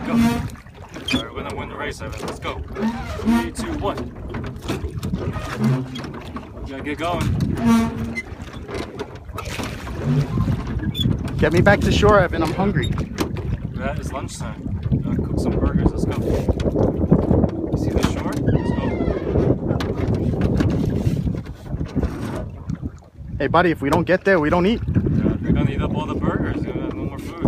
go. Alright, we're gonna win the race, Evan. Let's go. 3, 2, 1. We gotta get going. Get me back to shore, Evan. I'm hungry. That is lunchtime. Gotta cook some burgers. Let's go. You see the shore? Let's go. Hey, buddy, if we don't get there, we don't eat. Yeah, we're gonna eat up all the burgers. We're gonna have no more food.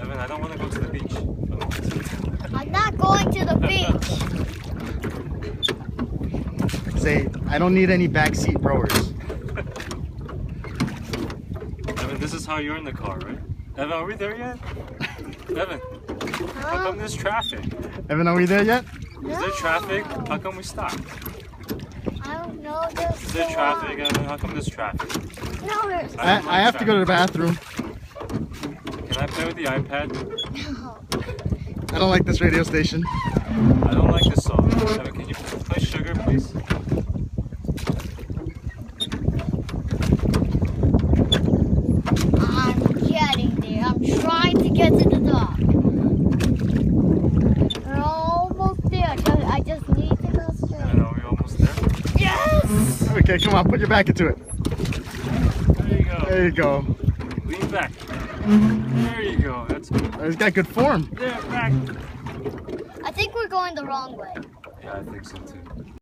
Evan, I don't want to go to the beach. I'm not going to the beach. Say, I don't need any backseat rowers. Evan, this is how you're in the car, right? Evan, are we there yet? Evan, how come there's traffic? Evan, are we there yet? Is there traffic? How come we stopped? I don't know this. Is there traffic, Evan? How come there's traffic? No, there's I have to go to the bathroom. Can I play with the iPad? no. I don't like this radio station. I don't like this song. Evan, can you play Sugar, please? I'm getting there. I'm trying to get to the dock. We're almost there. I just need to go straight. Evan, are we almost there? Yes! Okay, come on, put your back into it. There you go. There you go. Lean back. There you go. That's good. He's got good form. There, back. I think we're going the wrong way. Yeah, I think so too.